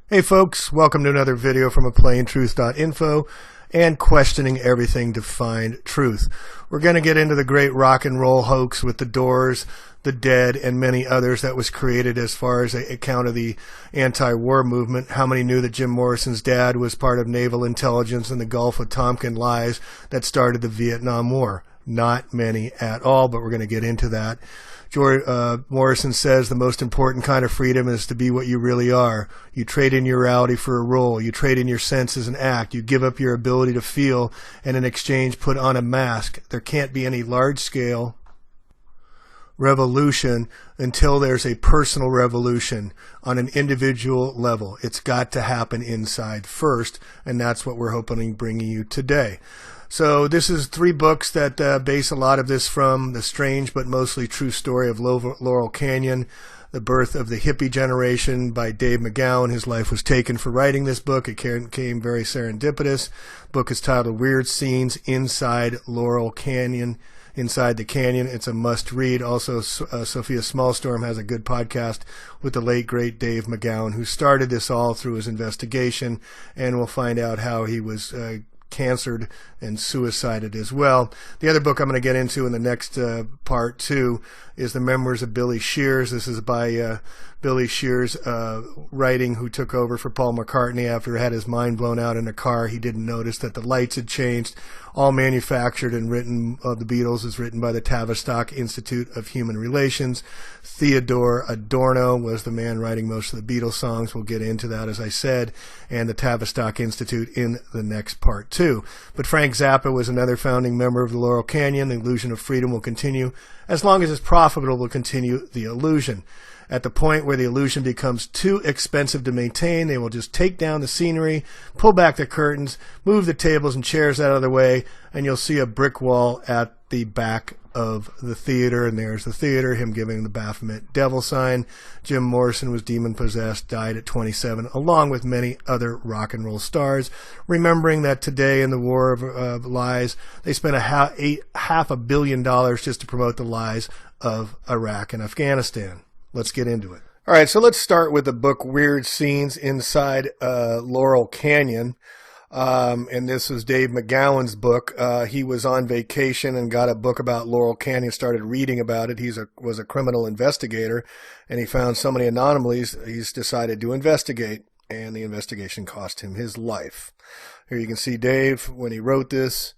Hey folks, welcome to another video from aplaintruth.info and questioning everything to find truth. We're going to get into the great rock and roll hoax with the Doors, the Dead, and many others that was created as far as a account of the anti-war movement. How many knew that Jim Morrison's dad was part of naval intelligence in the Gulf of Tonkin lies that started the Vietnam War? Not many at all, but we're going to get into that. Morrison says the most important kind of freedom is to be what you really are. You trade in your reality for a role. You trade in your sense as an act. You give up your ability to feel and in exchange put on a mask. There can't be any large-scale revolution until there's a personal revolution on an individual level. It's got to happen inside first, and that's what we're hoping bringing you today. So this is 3 books that base a lot of this from the strange but mostly true story of Laurel Canyon, the birth of the hippie generation by Dave McGowan. His life was taken for writing this book. It came very serendipitous. The book is titled Weird Scenes Inside Laurel Canyon, Inside the Canyon. It's a must-read. Also, Sophia Smallstorm has a good podcast with the late, great Dave McGowan, who started this all through his investigation, and we'll find out how he was cancered and suicided as well. The other book I'm going to get into in the next part 2 is The Memoirs of Billy Shears. This is by Billy Shears writing, who took over for Paul McCartney after he had his mind blown out in a car. He didn't notice that the lights had changed. All manufactured and written of the Beatles is written by the Tavistock Institute of Human Relations. Theodore Adorno was the man writing most of the Beatles songs. We'll get into that, as I said, and the Tavistock Institute in the next part 2. But Frank Zappa was another founding member of the Laurel Canyon. The illusion of freedom will continue as long as it's profitable to continue the illusion. At the point where the illusion becomes too expensive to maintain, they will just take down the scenery, pull back the curtains, move the tables and chairs out of the way, and you'll see a brick wall at the back of the theater. And there's the theater, him giving the Baphomet devil sign. Jim Morrison was demon-possessed, died at 27, along with many other rock and roll stars. Remembering that today in the War of Lies, they spent half a billion dollars just to promote the lies of Iraq and Afghanistan. Let's get into it. All right, so let's start with the book Weird Scenes Inside Laurel Canyon. And this was Dave McGowan's book. He was on vacation and got a book about Laurel Canyon, started reading about it. He was a criminal investigator, and he found so many anomalies, he's decided to investigate, and the investigation cost him his life. Here you can see Dave when he wrote this.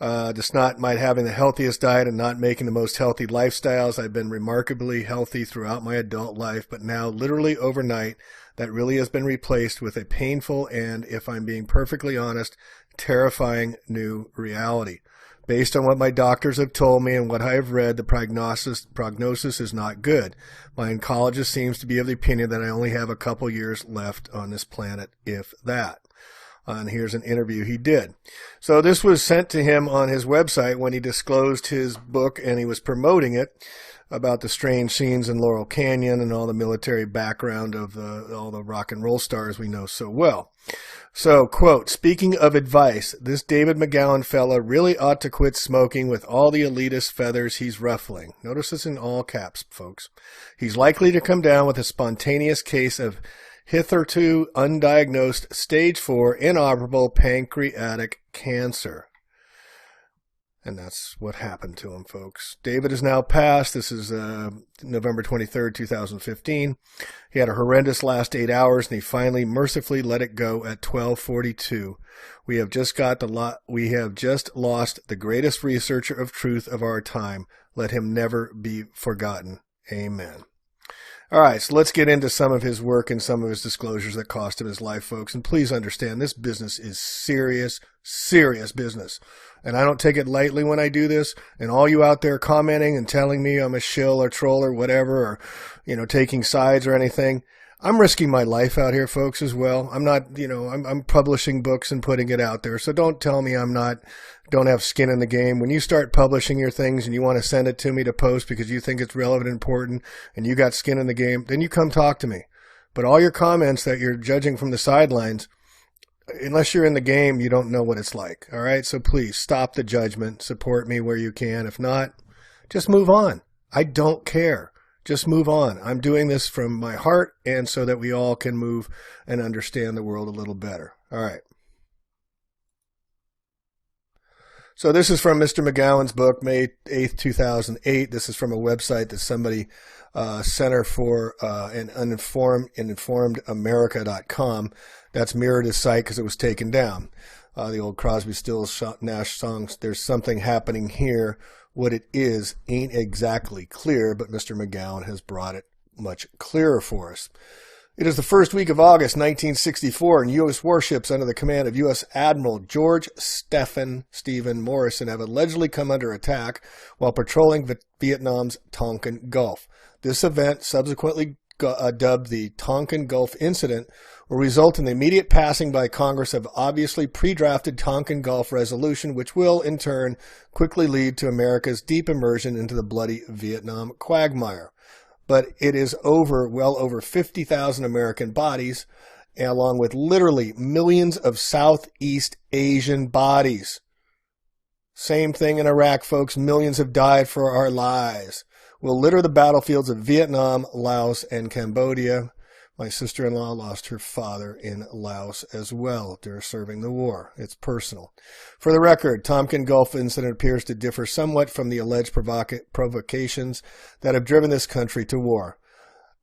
Despite having the healthiest diet and not making the most healthy lifestyles, I've been remarkably healthy throughout my adult life, but now literally overnight, that really has been replaced with a painful and, if I'm being perfectly honest, terrifying new reality. Based on what my doctors have told me and what I have read, the prognosis is not good. My oncologist seems to be of the opinion that I only have a couple years left on this planet, if that. And here's an interview he did. So this was sent to him on his website when he disclosed his book, and he was promoting it, about the strange scenes in Laurel Canyon and all the military background of all the rock and roll stars we know so well. So, quote, speaking of advice, this David McGowan fella really ought to quit smoking with all the elitist feathers he's ruffling. Notice this in all caps, folks. He's likely to come down with a spontaneous case of hitherto undiagnosed stage 4 inoperable pancreatic cancer. And that's what happened to him, folks. David is now passed. This is November 23rd, 2015. He had a horrendous last 8 hours, and he finally mercifully let it go at 12:42. We have just lost the greatest researcher of truth of our time. Let him never be forgotten. Amen. All right, so let's get into some of his work and some of his disclosures that cost him his life, folks. And please understand, this business is serious, serious business. And I don't take it lightly when I do this. And all you out there commenting and telling me I'm a shill or troll or whatever, or, taking sides or anything, I'm risking my life out here, folks, as well. I'm not, I'm publishing books and putting it out there. So don't tell me don't have skin in the game. When you start publishing your things and you want to send it to me to post because you think it's relevant and important and you got skin in the game, then you come talk to me. But all your comments that you're judging from the sidelines, unless you're in the game, you don't know what it's like. All right. So please stop the judgment, support me where you can. If not, just move on. I don't care. Just move on. I'm doing this from my heart and so that we all can move and understand the world a little better. All right. So this is from Mr. McGowan's book, May 8th, 2008. This is from a website that somebody, Center for Informed America.com. That's mirrored his site because it was taken down. The old Crosby, Stills, Nash songs, There's Something Happening Here. What it is ain't exactly clear, but Mr. McGowan has brought it much clearer for us. It is the first week of August 1964, and U.S. warships under the command of U.S. Admiral George Stephen Morrison have allegedly come under attack while patrolling Vietnam's Tonkin Gulf. This event, subsequently dubbed the Tonkin Gulf Incident, will result in the immediate passing by Congress of obviously pre-drafted Tonkin Gulf resolution, which will, in turn, quickly lead to America's deep immersion into the bloody Vietnam quagmire. But it is well over 50,000 American bodies, along with literally millions of Southeast Asian bodies. Same thing in Iraq, folks. Millions have died for our lies. Will litter the battlefields of Vietnam, Laos, and Cambodia. My sister-in-law lost her father in Laos as well during serving the war. It's personal. For the record, Tonkin Gulf incident appears to differ somewhat from the alleged provocations that have driven this country to war.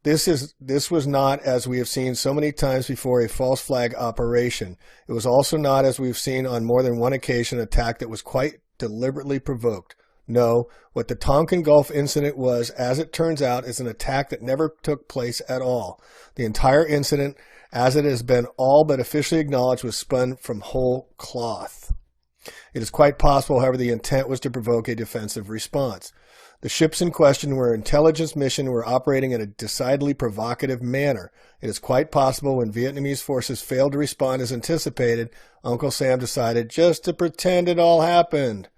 This was not, as we have seen so many times before, a false flag operation. It was also not, as we've seen on more than one occasion, an attack that was quite deliberately provoked. No, what the Tonkin Gulf incident was, as it turns out, is an attack that never took place at all. The entire incident, as it has been all but officially acknowledged, was spun from whole cloth. It is quite possible, however, the intent was to provoke a defensive response. The ships in question were an intelligence mission and were operating in a decidedly provocative manner. It is quite possible when Vietnamese forces failed to respond as anticipated, Uncle Sam decided just to pretend it all happened.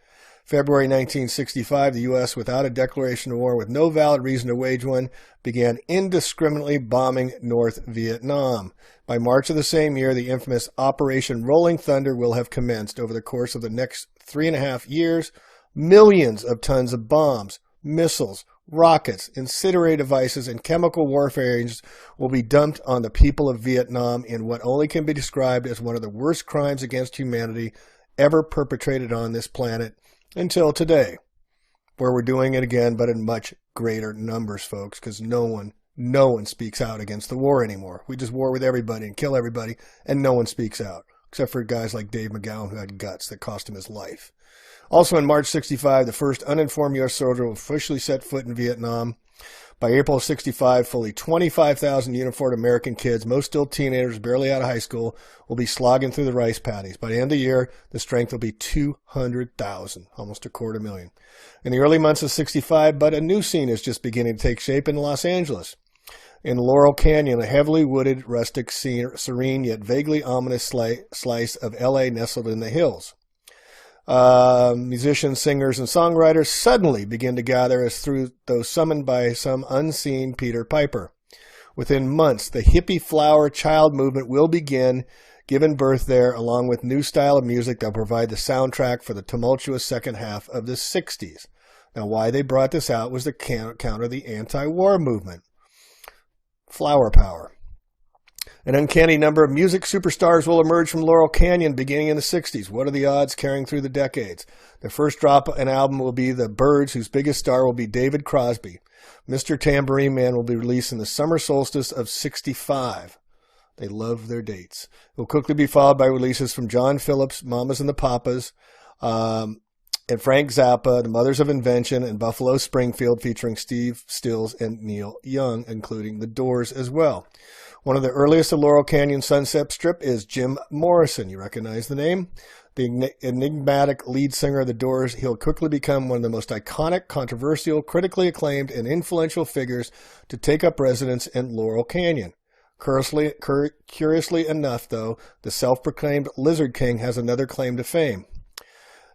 February 1965, the U.S., without a declaration of war, with no valid reason to wage one, began indiscriminately bombing North Vietnam. By March of the same year, the infamous Operation Rolling Thunder will have commenced. Over the course of the next 3.5 years, millions of tons of bombs, missiles, rockets, incendiary devices, and chemical warfare agents will be dumped on the people of Vietnam in what only can be described as one of the worst crimes against humanity ever perpetrated on this planet. Until today, where we're doing it again, but in much greater numbers, folks, because no one speaks out against the war anymore. We just war with everybody and kill everybody, and no one speaks out, except for guys like Dave McGowan who had guts that cost him his life. Also in March 65, the first uninformed U.S. soldier will officially set foot in Vietnam. By April of 65, fully 25,000 uniformed American kids, most still teenagers, barely out of high school, will be slogging through the rice paddies. By the end of the year, the strength will be 200,000, almost 250,000. In the early months of 65, but a new scene is just beginning to take shape in Los Angeles. In Laurel Canyon, a heavily wooded, rustic, serene, yet vaguely ominous slice of L.A. nestled in the hills. Musicians, singers, and songwriters suddenly begin to gather as through those summoned by some unseen Peter Piper. Within months, the hippie flower child movement will begin, giving birth there, along with new style of music that will provide the soundtrack for the tumultuous second half of the 60s. Now, why they brought this out was to counter the anti-war movement. Flower power. An uncanny number of music superstars will emerge from Laurel Canyon beginning in the 60s. What are the odds carrying through the decades? The first drop an album will be The Byrds, whose biggest star will be David Crosby. Mr. Tambourine Man will be released in the summer solstice of 65. They love their dates. It will quickly be followed by releases from John Phillips, Mamas and the Papas, and Frank Zappa, The Mothers of Invention, and Buffalo Springfield, featuring Steve Stills and Neil Young, including The Doors as well. One of the earliest of Laurel Canyon Sunset Strip is Jim Morrison. You recognize the name? The enigmatic lead singer of The Doors, he'll quickly become one of the most iconic, controversial, critically acclaimed, and influential figures to take up residence in Laurel Canyon. Curiously enough, though, the self-proclaimed Lizard King has another claim to fame.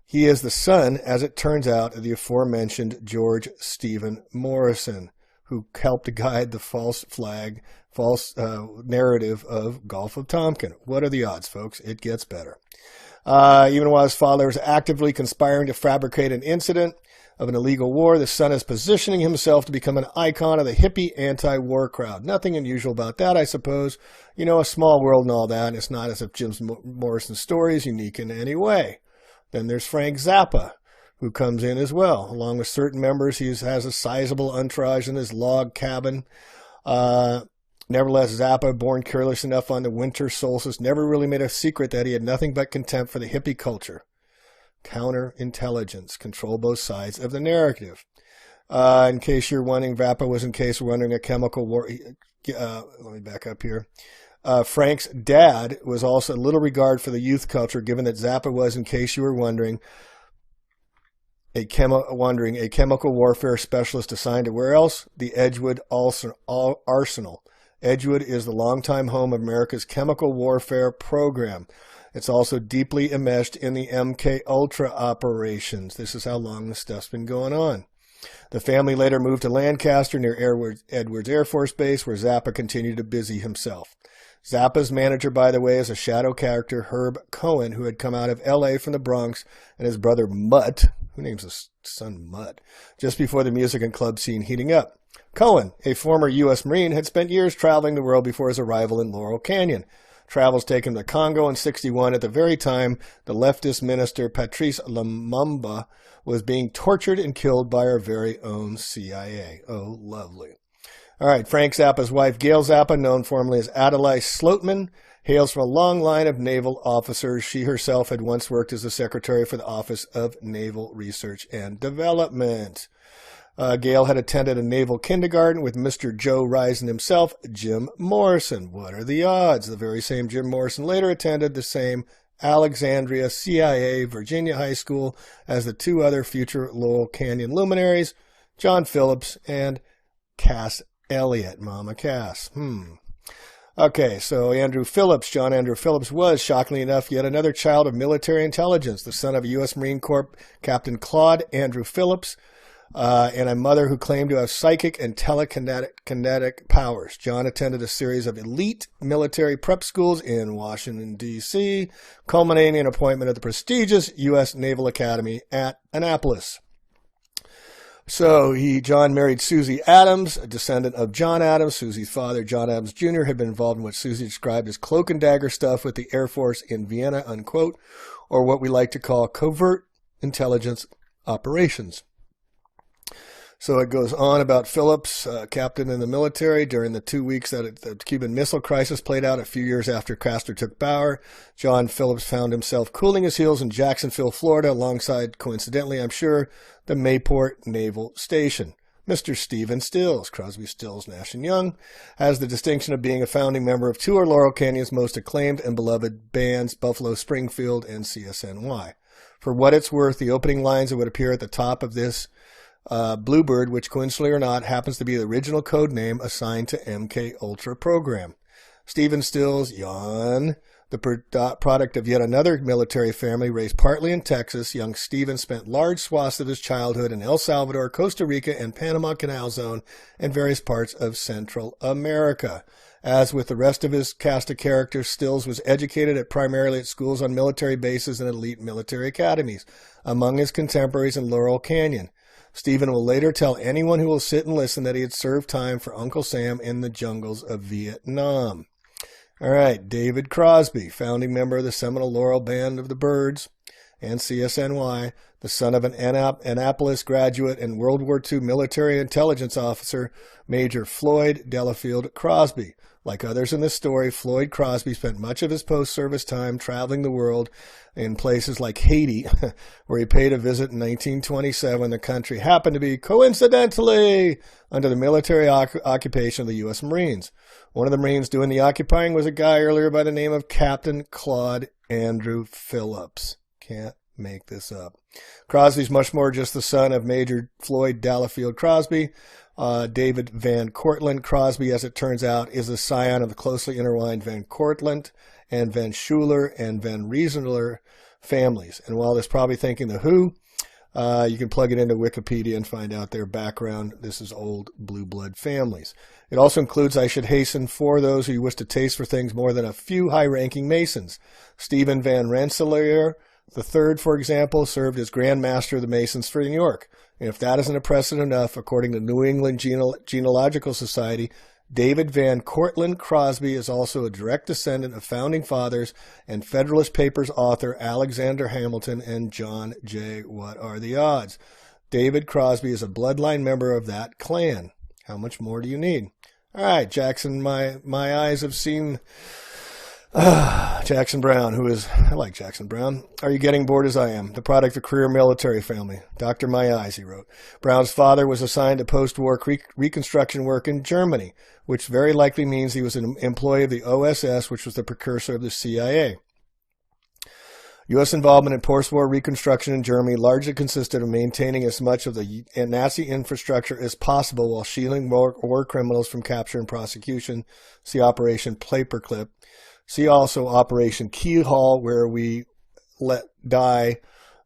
He is the son, as it turns out, of the aforementioned George Stephen Morrison, who helped to guide the false narrative of Gulf of Tonkin. What are the odds, folks? It gets better. Even while his father was actively conspiring to fabricate an incident, of an illegal war, the son is positioning himself to become an icon of the hippie anti-war crowd. Nothing unusual about that, I suppose. You know, a small world and all that, and it's not as if Jim Morrison's story is unique in any way. Then there's Frank Zappa, who comes in as well. Along with certain members, he has a sizable entourage in his log cabin. Nevertheless, Zappa, born careless enough on the winter solstice, never really made a secret that he had nothing but contempt for the hippie culture. Counterintelligence, control both sides of the narrative. In case you're wondering, Zappa was a chemical war. Let me back up here. Frank's dad was also a little regard for the youth culture, given that Zappa was, in case you were wondering, a chemical warfare specialist assigned to where else? The Edgewood Arsenal. Edgewood is the longtime home of America's chemical warfare program. It's also deeply enmeshed in the MK Ultra operations. This is how long this stuff's been going on. The family later moved to Lancaster near Edwards Air Force Base, where Zappa continued to busy himself. Zappa's manager, by the way, is a shadow character, Herb Cohen, who had come out of L.A. from the Bronx, and his brother Mutt, who names his son Mutt, just before the music and club scene heating up. Cohen, a former U.S. Marine, had spent years traveling the world before his arrival in Laurel Canyon. Travels take him to Congo in 1961 at the very time the leftist minister Patrice Lumumba was being tortured and killed by our very own CIA. Oh, lovely. All right, Frank Zappa's wife, Gail Zappa, known formerly as Adelaide Sloatman, hails from a long line of naval officers. She herself had once worked as the secretary for the Office of Naval Research and Development. Gail had attended a naval kindergarten with Mr. Joe Risen himself, Jim Morrison. What are the odds? The very same Jim Morrison later attended the same Alexandria CIA Virginia High School as the two other future Laurel Canyon luminaries, John Phillips and Cass Elliott, Mama Cass. Okay, so John Andrew Phillips was, shockingly enough, yet another child of military intelligence, the son of a U.S. Marine Corps Captain Claude Andrew Phillips, and a mother who claimed to have psychic and telekinetic powers. John attended a series of elite military prep schools in Washington, D.C., culminating in an appointment at the prestigious U.S. Naval Academy at Annapolis. So John married Susie Adams, a descendant of John Adams. Susie's father, John Adams Jr., had been involved in what Susie described as cloak and dagger stuff with the Air Force in Vienna, unquote, or what we like to call covert intelligence operations. So it goes on about Phillips, captain in the military, during the 2 weeks that the Cuban Missile Crisis played out a few years after Castro took power. John Phillips found himself cooling his heels in Jacksonville, Florida, alongside, coincidentally, I'm sure, the Mayport Naval Station. Mr. Stephen Stills, Crosby, Stills, Nash & Young, has the distinction of being a founding member of two of Laurel Canyon's most acclaimed and beloved bands, Buffalo Springfield and CSNY. For what it's worth, the opening lines that would appear at the top of this Bluebird, which coincidentally or not happens to be the original code name assigned to MK Ultra program. Stephen Stills, Jan, the product of yet another military family raised partly in Texas, young Stephen spent large swaths of his childhood in El Salvador, Costa Rica, and Panama Canal Zone, and various parts of Central America. As with the rest of his cast of characters, Stills was educated primarily at schools on military bases and elite military academies, among his contemporaries in Laurel Canyon. Stephen will later tell anyone who will sit and listen that he had served time for Uncle Sam in the jungles of Vietnam. All right, David Crosby, founding member of the seminal Laurel Band of the Byrds and CSNY, the son of an Annapolis graduate and World War II military intelligence officer, Major Floyd Delafield Crosby. Like others in this story, Floyd Crosby spent much of his post-service time traveling the world in places like Haiti, where he paid a visit in 1927. The country happened to be, coincidentally, under the military occupation of the U.S. Marines. One of the Marines doing the occupying was a guy earlier by the name of Captain Claude Andrew Phillips. Can't make this up. Crosby's much more just the son of Major Floyd Delafield Crosby. David Van Cortlandt Crosby, as it turns out, is a scion of the closely intertwined Van Cortlandt and Van Schuler and Van Riesener families. And while there's probably thinking the Who, you can plug it into Wikipedia and find out their background. This is old blue blood families. It also includes, I should hasten, for those who wish to taste for things more than a few high-ranking Masons: Stephen Van Rensselaer, The third, for example, served as Grand Master of the Masons for New York. And if that isn't impressive enough, according to New England Genealogical Society, David Van Cortlandt Crosby is also a direct descendant of Founding Fathers and Federalist Papers author Alexander Hamilton and John Jay. What are the odds? David Crosby is a bloodline member of that clan. How much more do you need? All right, Jackson, my eyes have seen Jackson Brown, I like Jackson Brown. Are you getting bored as I am? The product of a career military family. Dr. My Eyes, he wrote. Brown's father was assigned to post-war reconstruction work in Germany, which very likely means he was an employee of the OSS, which was the precursor of the CIA. U.S. involvement in post-war reconstruction in Germany largely consisted of maintaining as much of the Nazi infrastructure as possible while shielding war criminals from capture and prosecution. See Operation Paperclip. See also Operation Keyhole, where we let die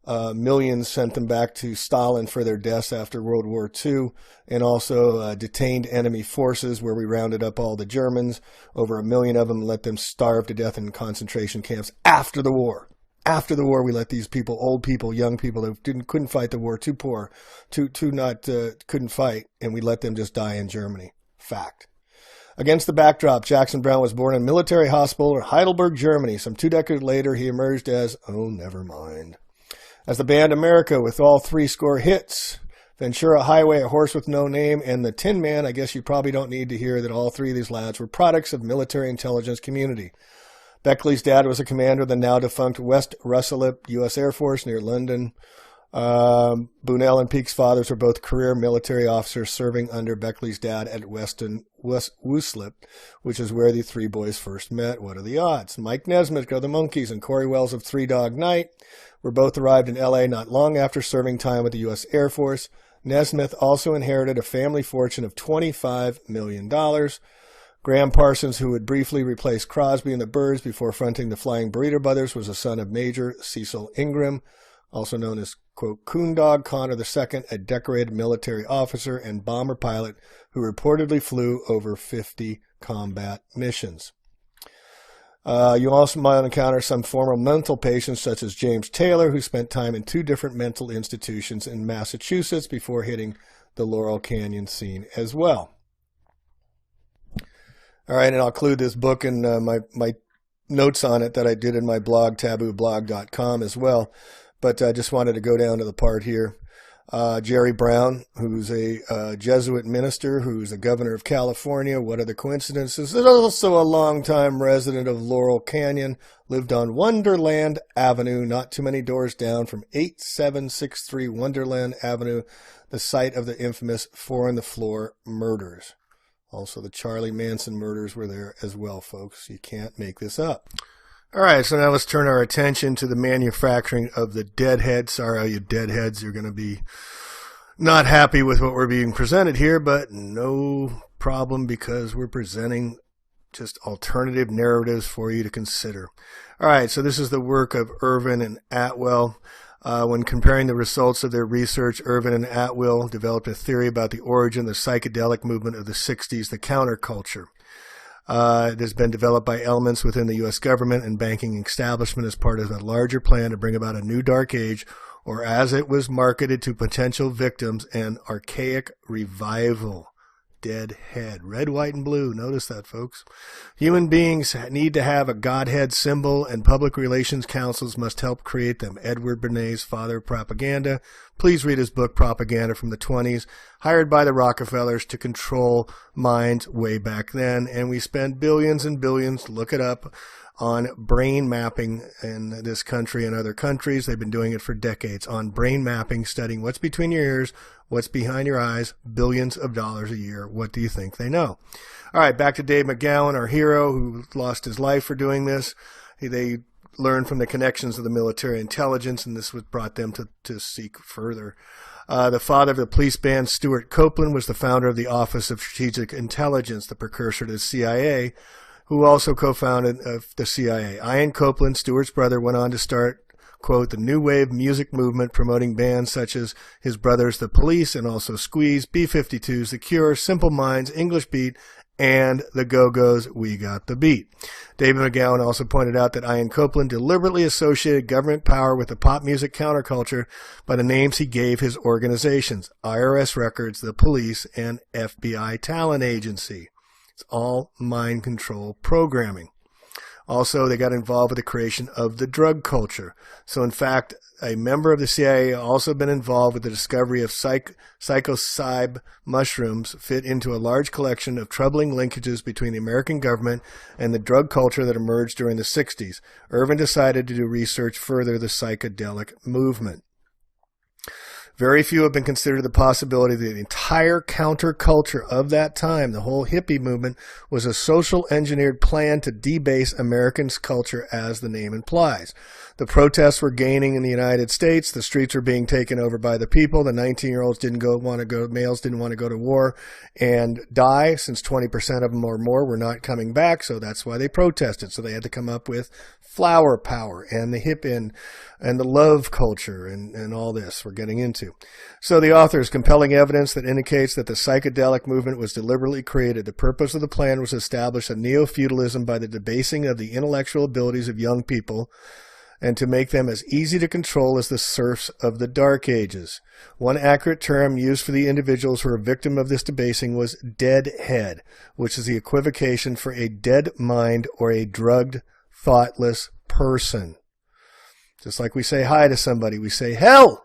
millions, sent them back to Stalin for their deaths after World War II, and also detained enemy forces, where we rounded up all the Germans, over 1 million of them, and let them starve to death in concentration camps after the war. After the war, we let these people, old people, young people who couldn't fight the war, too poor, couldn't fight, and we let them just die in Germany. Fact. Against the backdrop, Jackson Brown was born in a military hospital in Heidelberg, Germany. Some 2 decades later, he emerged as, never mind, as the band America with all 3 hits, Ventura Highway, A Horse with No Name, and The Tin Man. I guess you probably don't need to hear that all 3 of these lads were products of military intelligence community. Beckley's dad was a commander of the now-defunct West Russellip U.S. Air Force near London. Bunnell and Peake's fathers were both career military officers serving under Beckley's dad at West Russellip, which is where the 3 boys first met. What are the odds? Mike Nesmith of the Monkees and Corey Wells of Three Dog Night were both arrived in L.A. not long after serving time with the U.S. Air Force. Nesmith also inherited a family fortune of $25 million. Graham Parsons, who would briefly replace Crosby and the Byrds before fronting the Flying Burrito Brothers, was a son of Major Cecil Ingram, also known as, quote, Coondog Connor II, a decorated military officer and bomber pilot who reportedly flew over 50 combat missions. You also might encounter some former mental patients such as James Taylor, who spent time in 2 different mental institutions in Massachusetts before hitting the Laurel Canyon scene as well. All right, and I'll include this book and my notes on it that I did in my blog, tabooblog.com as well. But I just wanted to go down to the part here. Jerry Brown, who's a Jesuit minister, who's the governor of California. What are the coincidences? Is also a longtime resident of Laurel Canyon, lived on Wonderland Avenue, not too many doors down from 8763 Wonderland Avenue, the site of the infamous 4 on the Floor murders. Also, the Charlie Manson murders were there as well, folks. You can't make this up. All right, so now let's turn our attention to the manufacturing of the deadhead. Sorry, all you deadheads, you're going to be not happy with what we're being presented here, but no problem because we're presenting just alternative narratives for you to consider. All right, so this is the work of Irvin and Atwell. When comparing the results of their research, Irvin and Atwell developed a theory about the origin of the psychedelic movement of the 60s, the counterculture. It has been developed by elements within the U.S. government and banking establishment as part of a larger plan to bring about a new dark age, or as it was marketed to potential victims, an archaic revival. Deadhead. Red, white, and blue. Notice that, folks. Human beings need to have a Godhead symbol, and public relations councils must help create them. Edward Bernays, father of propaganda. Please read his book, Propaganda from the 20s, hired by the Rockefellers to control minds way back then. And we spend billions and billions, look it up, on brain mapping in this country and other countries. They've been doing it for decades on brain mapping, studying what's between your ears, what's behind your eyes, billions of dollars a year. What do you think they know? All right, back to Dave McGowan, our hero, who lost his life for doing this. They learned from the connections of the military intelligence, and this was brought them to seek further. The father of the police band, Stuart Copeland, was the founder of the Office of Strategic Intelligence, the precursor to the CIA, who also co-founded the CIA. Ian Copeland, Stewart's brother, went on to start, quote, the new wave music movement, promoting bands such as his brothers, The Police, and also Squeeze, B-52s, The Cure, Simple Minds, English Beat, and the Go-Go's We Got the Beat. David McGowan also pointed out that Ian Copeland deliberately associated government power with the pop music counterculture by the names he gave his organizations: IRS Records, the Police, and FBI Talent Agency. It's all mind control programming. Also, they got involved with the creation of the drug culture. So, in fact, a member of the CIA also been involved with the discovery of psilocybin mushrooms fit into a large collection of troubling linkages between the American government and the drug culture that emerged during the 60s. Irvin decided to do research further the psychedelic movement. Very few have been considered the possibility that the entire counterculture of that time, the whole hippie movement, was a social engineered plan to debase Americans' culture, as the name implies. The protests were gaining in the United States. The streets were being taken over by the people. The 19-year-olds males didn't want to go to war and die, since 20% of them or more were not coming back. So that's why they protested. So they had to come up with flower power and the hip and the love culture and all this we're getting into. So the author is compelling evidence that indicates that the psychedelic movement was deliberately created. The purpose of the plan was to establish a neo-feudalism by the debasing of the intellectual abilities of young people and to make them as easy to control as the serfs of the Dark Ages. One accurate term used for the individuals who were a victim of this debasing was deadhead, which is the equivocation for a dead mind or a drugged, thoughtless person. Just like we say hi to somebody, we say hello.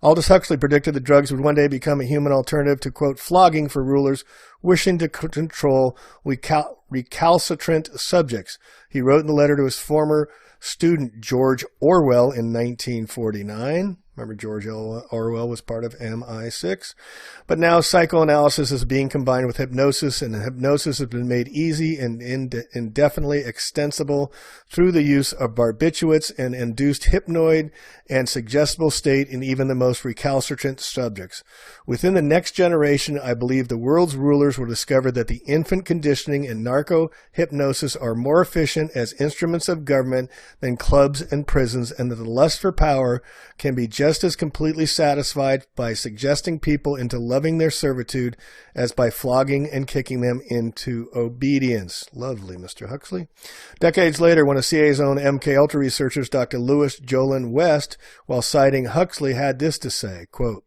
Aldous Huxley predicted that drugs would one day become a human alternative to, quote, flogging for rulers wishing to control recalcitrant subjects. He wrote in the letter to his former student, George Orwell, in 1949. Remember, George Orwell was part of MI6. But now psychoanalysis is being combined with hypnosis, and hypnosis has been made easy and indefinitely extensible through the use of barbiturates and induced hypnoid and suggestible state in even the most recalcitrant subjects. Within the next generation, I believe the world's rulers will discover that the infant conditioning and narco-hypnosis are more efficient as instruments of government than clubs and prisons, and that the lust for power can be just as completely satisfied by suggesting people into loving their servitude as by flogging and kicking them into obedience. Lovely, Mr. Huxley. Decades later, one of CIA's own MKUltra researchers, Dr. Louis Jolin West, while citing Huxley, had this to say, quote,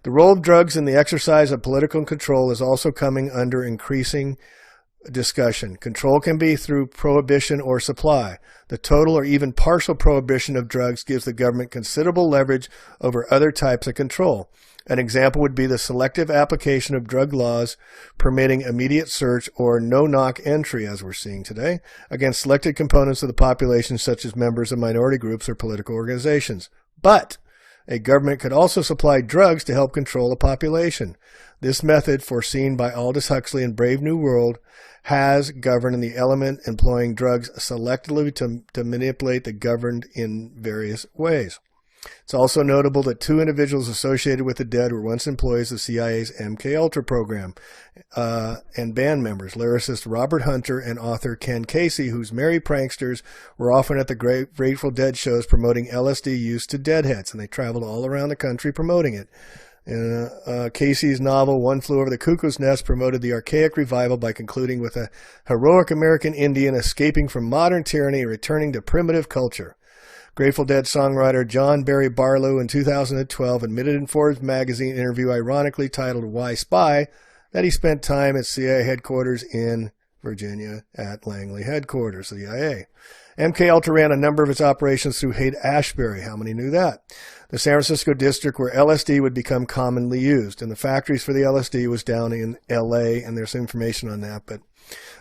"The role of drugs in the exercise of political control is also coming under increasing discussion. Control can be through prohibition or supply. The total or even partial prohibition of drugs gives the government considerable leverage over other types of control. An example would be the selective application of drug laws permitting immediate search or no-knock entry, as we're seeing today, against selected components of the population, such as members of minority groups or political organizations. But a government could also supply drugs to help control a population. This method, foreseen by Aldous Huxley in Brave New World, has governed in the element employing drugs selectively to manipulate the governed in various ways. It's also notable that two individuals associated with the dead were once employees of CIA's MKUltra program and band members, lyricist Robert Hunter and author Ken Casey, whose merry pranksters were often at the Grateful Dead shows promoting LSD use to deadheads, and they traveled all around the country promoting it. Casey's novel One Flew Over the Cuckoo's Nest promoted the archaic revival by concluding with a heroic American Indian escaping from modern tyranny and returning to primitive culture. Grateful Dead songwriter John Barry Barlow in 2012 admitted in Forbes magazine interview, ironically titled Why Spy, that he spent time at CIA headquarters in Virginia at Langley headquarters of the IA. MKUltra ran a number of its operations through Haight-Ashbury. How many knew that? The San Francisco district where LSD would become commonly used. And the factories for the LSD was down in L.A., and there's information on that, but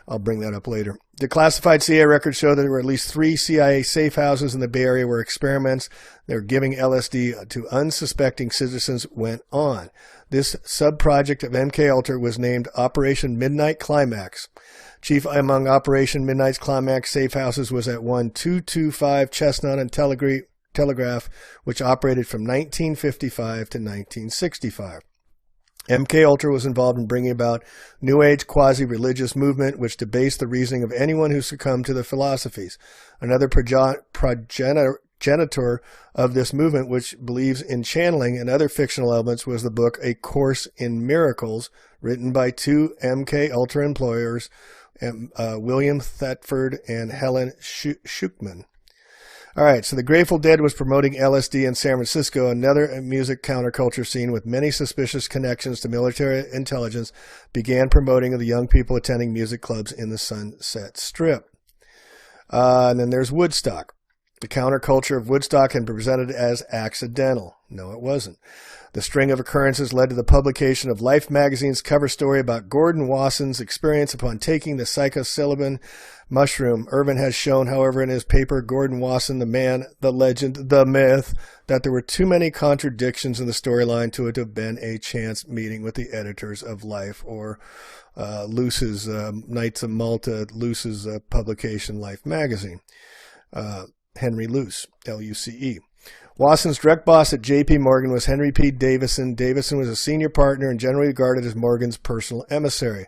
I'll bring that up later. The classified CIA records show that there were at least 3 CIA safe houses in the Bay Area where experiments that were giving LSD to unsuspecting citizens went on. This sub-project of MKUltra was named Operation Midnight Climax. Chief among Operation Midnight's Climax safe houses was at 1225 Chestnut and Telegraph, which operated from 1955 to 1965. MKUltra was involved in bringing about New Age quasi-religious movement, which debased the reasoning of anyone who succumbed to the philosophies. Another progenitor progenitor of this movement, which believes in channeling and other fictional elements, was the book A Course in Miracles, written by two MK Ultra employers, William Thetford and Helen Schuchman. All right, so the Grateful Dead was promoting LSD in San Francisco, another music counterculture scene with many suspicious connections to military intelligence, began promoting the young people attending music clubs in the Sunset Strip. And then there's Woodstock. The counterculture of Woodstock had been presented as accidental. No, it wasn't. The string of occurrences led to the publication of Life magazine's cover story about Gordon Wasson's experience upon taking the psilocybin mushroom. Irvin has shown, however, in his paper, Gordon Wasson, the Man, the Legend, the Myth, that there were too many contradictions in the storyline to it to have been a chance meeting with the editors of Life, or Luce's, Knights of Malta, Luce's publication, Life magazine. Henry Luce, L-U-C-E. Wasson's direct boss at J.P. Morgan was Henry P. Davison. Davison was a senior partner and generally regarded as Morgan's personal emissary.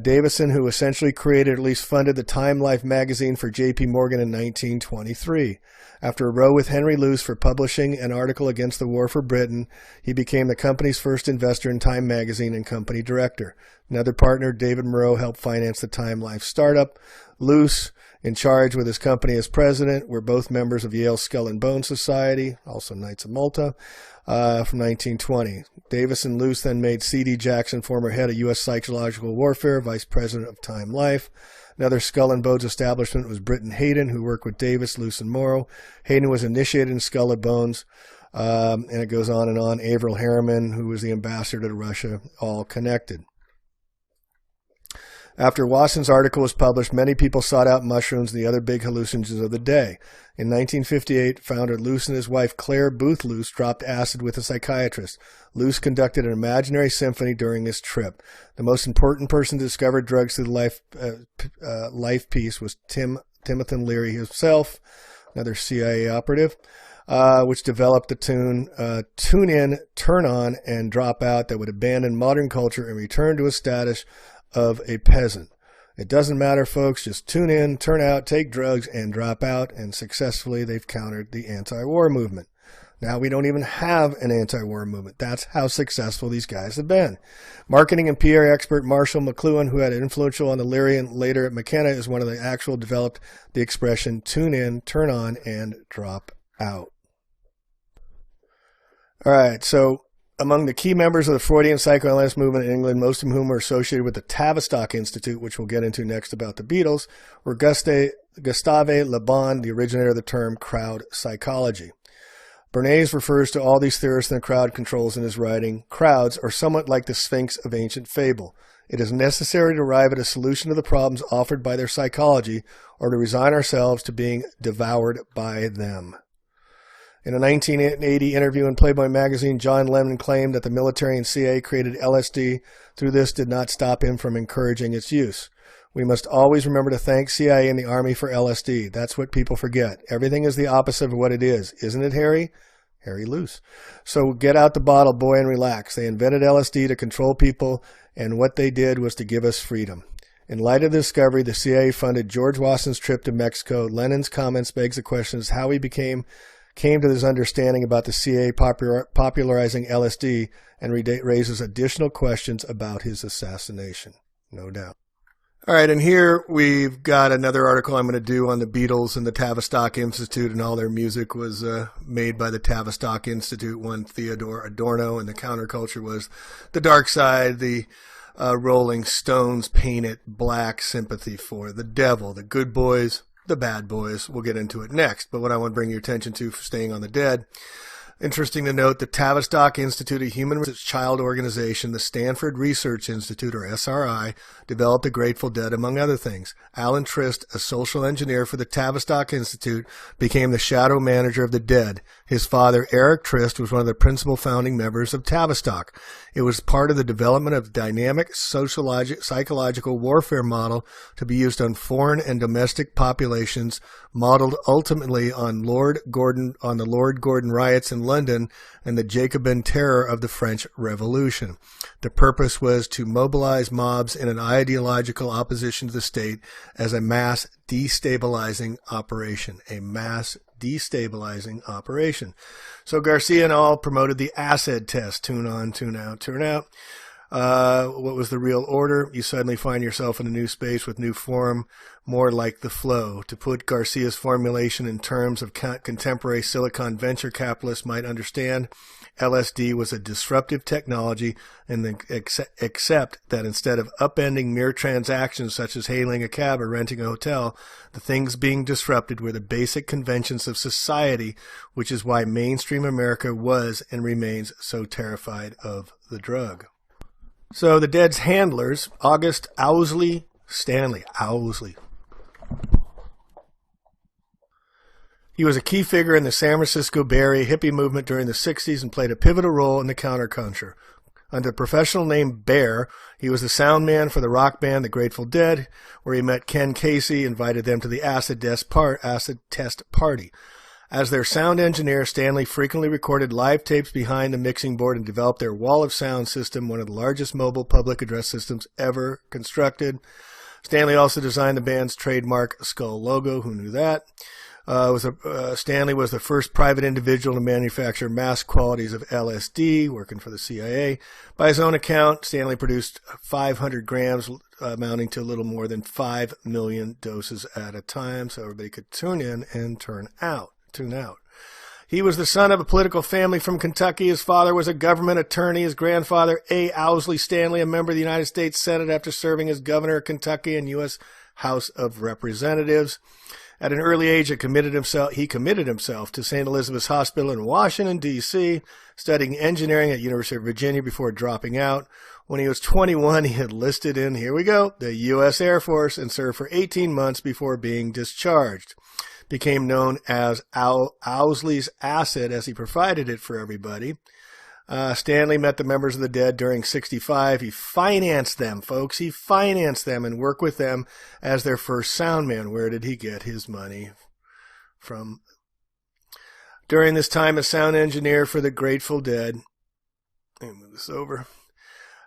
Davison, who essentially created, or at least funded, the Time Life magazine for J.P. Morgan in 1923. After a row with Henry Luce for publishing an article against the war for Britain, he became the company's first investor in Time magazine and company director. Another partner, David Moreau, helped finance the Time Life startup. Luce, in charge with his company as president, were both members of Yale's Skull and Bone Society, also Knights of Malta, from 1920. Davison Luce then made C.D. Jackson, former head of U.S. Psychological Warfare, vice president of Time Life. Another Skull and Bones establishment was Britton Hayden, who worked with Davis, Luce, and Morrow. Hayden was initiated in Skull and Bones, and it goes on and on. Averil Harriman, who was the ambassador to Russia, all connected. After Wasson's article was published, many people sought out mushrooms and the other big hallucinogens of the day. In 1958, founder Luce and his wife Claire Booth Luce dropped acid with a psychiatrist. Luce conducted an imaginary symphony during this trip. The most important person to discover drugs through the life piece was Timothy Leary himself, another CIA operative, which developed the tune Tune In, Turn On, and Drop Out that would abandon modern culture and return to a status of a peasant. It doesn't matter, folks. Just tune in, turn out, take drugs, and drop out. And successfully, they've countered the anti-war movement. Now we don't even have an anti-war movement. That's how successful these guys have been. Marketing and PR expert Marshall McLuhan, who had an influential on the Leary and later at McKenna, is one of the actual developed the expression tune in, turn on, and drop out. All right, so among the key members of the Freudian psychoanalyst movement in England, most of whom were associated with the Tavistock Institute, which we'll get into next about the Beatles, were Gustave Le Bon, the originator of the term crowd psychology. Bernays refers to all these theorists and crowd controls in his writing. Crowds are somewhat like the Sphinx of ancient fable. It is necessary to arrive at a solution to the problems offered by their psychology, or to resign ourselves to being devoured by them. In a 1980 interview in Playboy magazine, John Lennon claimed that the military and CIA created LSD. Through this did not stop him from encouraging its use. We must always remember to thank CIA and the Army for LSD. That's what people forget. Everything is the opposite of what it is. Isn't it, Harry? Harry Luce. So get out the bottle, boy, and relax. They invented LSD to control people, and what they did was to give us freedom. In light of the discovery, the CIA funded George Wasson's trip to Mexico. Lennon's comments begs the question as how he came to this understanding about the CIA popularizing LSD, and raises additional questions about his assassination, no doubt. All right, and here we've got another article I'm going to do on the Beatles and the Tavistock Institute, and all their music was made by the Tavistock Institute, one Theodore Adorno, and the counterculture was the Dark Side, the Rolling Stones paint it black, sympathy for the devil, the good boys, the bad boys. We'll get into it next. But what I want to bring your attention to for staying on the dead, interesting to note, the Tavistock Institute, a human rights child organization, the Stanford Research Institute, or SRI, developed the Grateful Dead, among other things. Alan Trist, a social engineer for the Tavistock Institute, became the shadow manager of the Dead. His father, Eric Trist, was one of the principal founding members of Tavistock. It was part of the development of dynamic psychological warfare model to be used on foreign and domestic populations, modeled ultimately on the Lord Gordon riots in London and the Jacobin terror of the French Revolution. The purpose was to mobilize mobs in an ideological opposition to the state as a mass destabilizing operation. A mass destabilizing operation. So Garcia and all promoted the acid test. Tune on, tune out, turn out. What was the real order? You suddenly find yourself in a new space with new form, more like the flow. To put Garcia's formulation in terms of contemporary silicon venture capitalists might understand, LSD was a disruptive technology, and except that instead of upending mere transactions such as hailing a cab or renting a hotel, the things being disrupted were the basic conventions of society, which is why mainstream America was and remains so terrified of the drug. So the Dead's handlers, August Owsley Stanley. Owsley. He was a key figure in the San Francisco Bay Area hippie movement during the 60s and played a pivotal role in the counterculture. Under the professional name Bear, he was the sound man for the rock band The Grateful Dead, where he met Ken Casey, invited them to the acid test party. As their sound engineer, Stanley frequently recorded live tapes behind the mixing board and developed their wall of sound system, one of the largest mobile public address systems ever constructed. Stanley also designed the band's trademark skull logo. Who knew that? Stanley was the first private individual to manufacture mass quantities of LSD, working for the CIA. By his own account, Stanley produced 500 grams, amounting to a little more than 5 million doses at a time, so everybody could tune in and tune out. He was the son of a political family from Kentucky. His father was a government attorney. His grandfather, A. Owsley Stanley, a member of the United States Senate after serving as governor of Kentucky and U.S. House of Representatives. At an early age, he committed himself to St. Elizabeth's Hospital in Washington, D.C., studying engineering at University of Virginia before dropping out. When he was 21, he enlisted in, here we go, the U.S. Air Force and served for 18 months before being discharged. Became known as Owsley's Acid as he provided it for everybody. Stanley met the members of the Dead during 65. He financed them, folks. He financed them and worked with them as their first sound man. Where did he get his money from? During this time as sound engineer for the Grateful Dead, let me move this over.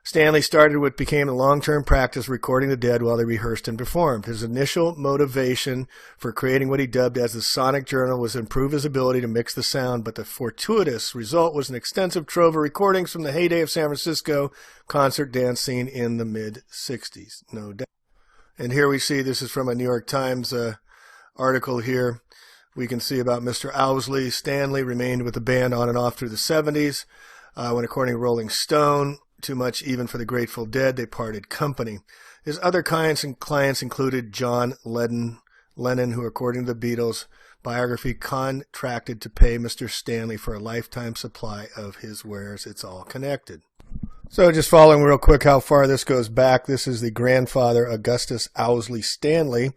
Stanley started what became a long-term practice, recording the Dead while they rehearsed and performed. His initial motivation for creating what he dubbed as the Sonic Journal was to improve his ability to mix the sound, but the fortuitous result was an extensive trove of recordings from the heyday of San Francisco concert dance scene in the mid-'60s, no doubt. And here we see, this is from a New York Times article here. We can see about Mr. Owsley. Stanley remained with the band on and off through the 70s, when, according to Rolling Stone, too much even for the Grateful Dead, they parted company. His other clients included John Lennon, who, according to the Beatles' biography, contracted to pay Mr. Stanley for a lifetime supply of his wares. It's all connected. So just following real quick how far this goes back, this is the grandfather, Augustus Owsley Stanley.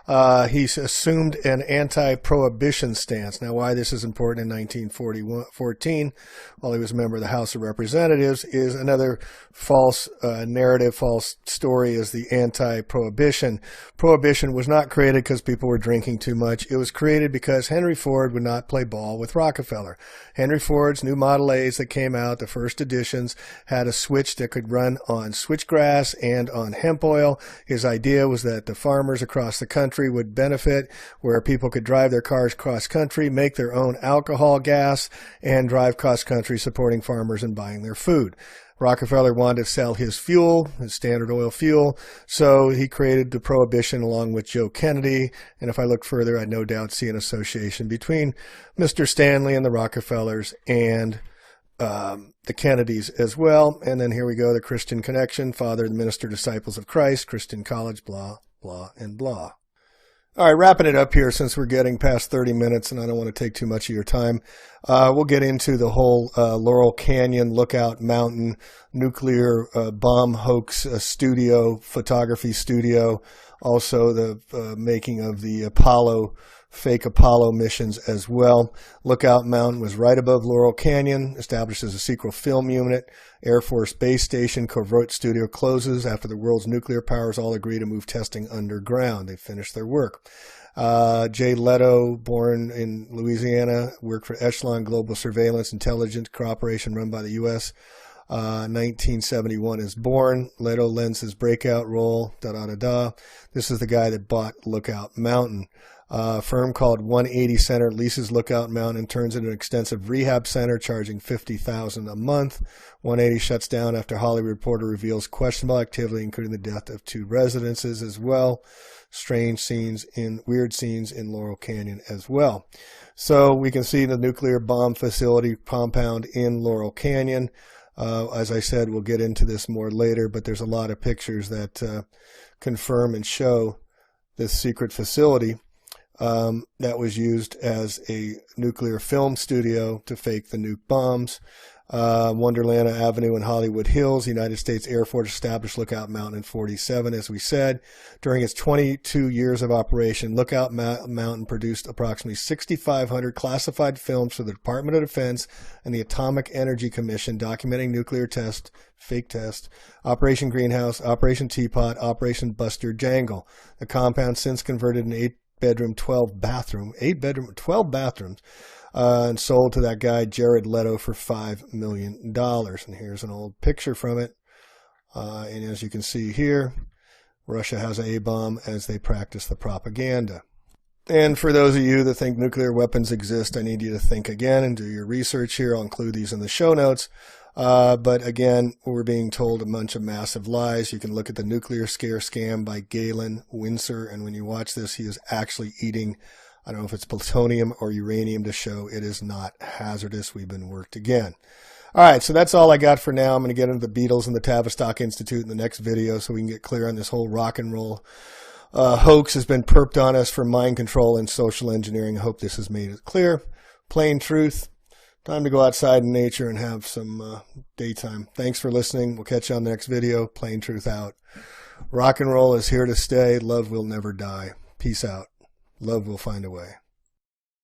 He assumed an anti-prohibition stance. Now, why this is important in 1914, while he was a member of the House of Representatives, is another false narrative, false story, is the anti-prohibition. Prohibition was not created because people were drinking too much. It was created because Henry Ford would not play ball with Rockefeller. Henry Ford's new Model A's that came out, the first editions, had a switch that could run on switchgrass and on hemp oil. His idea was that the farmers across the country would benefit, where people could drive their cars cross country, make their own alcohol gas, and drive cross country supporting farmers and buying their food. Rockefeller wanted to sell his fuel, his Standard Oil fuel, so he created the Prohibition along with Joe Kennedy. And if I look further, I'd no doubt see an association between Mr. Stanley and the Rockefellers and the Kennedys as well. And then here we go, the Christian connection, father, the minister, disciples of Christ, Christian college, blah, blah, and blah. All right, wrapping it up here since we're getting past 30 minutes and I don't want to take too much of your time. We'll get into the whole Laurel Canyon, Lookout Mountain, nuclear bomb hoax photography studio, also the making of the fake Apollo missions as well. Lookout Mountain was right above Laurel Canyon, established as a secret film unit. Air Force Base Station covert studio closes after the world's nuclear powers all agree to move testing underground. They finished their work. Jay Leto, born in Louisiana, worked for Echelon Global Surveillance Intelligence Cooperation run by the U.S. 1971 is born. Leto lends his breakout role. This is the guy that bought Lookout Mountain. A firm called 180 Center leases Lookout Mountain and turns it into an extensive rehab center, charging $50,000 a month. 180 shuts down after Hollywood Reporter reveals questionable activity, including the death of 2 residences as well. Weird scenes in Laurel Canyon as well. So we can see the nuclear bomb facility compound in Laurel Canyon. As I said, we'll get into this more later, but there's a lot of pictures that confirm and show this secret facility that was used as a nuclear film studio to fake the nuke bombs. Wonderland Avenue in Hollywood Hills, the United States Air Force established Lookout Mountain in 1947, as we said. During its 22 years of operation, Lookout Mountain produced approximately 6,500 classified films for the Department of Defense and the Atomic Energy Commission, documenting nuclear tests, fake tests, Operation Greenhouse, Operation Teapot, Operation Buster Jangle. The compound since converted an 8-bedroom, 12 bathrooms, and sold to that guy Jared Leto for $5 million. And here's an old picture from it. And as you can see here, Russia has an A-bomb as they practice the propaganda. And for those of you that think nuclear weapons exist, I need you to think again and do your research here. I'll include these in the show notes. But again, we're being told a bunch of massive lies. You can look at the Nuclear Scare Scam by Galen Winsor. And when you watch this, he is actually eating, I don't know if it's plutonium or uranium, to show it is not hazardous. We've been worked again. All right, so that's all I got for now. I'm going to get into the Beatles and the Tavistock Institute in the next video so we can get clear on this whole rock and roll hoax has been perped on us for mind control and social engineering. I hope this has made it clear. Plain truth. Time to go outside in nature and have some daytime. Thanks for listening. We'll catch you on the next video. Plain truth out. Rock and roll is here to stay. Love will never die. Peace out. Love will find a way.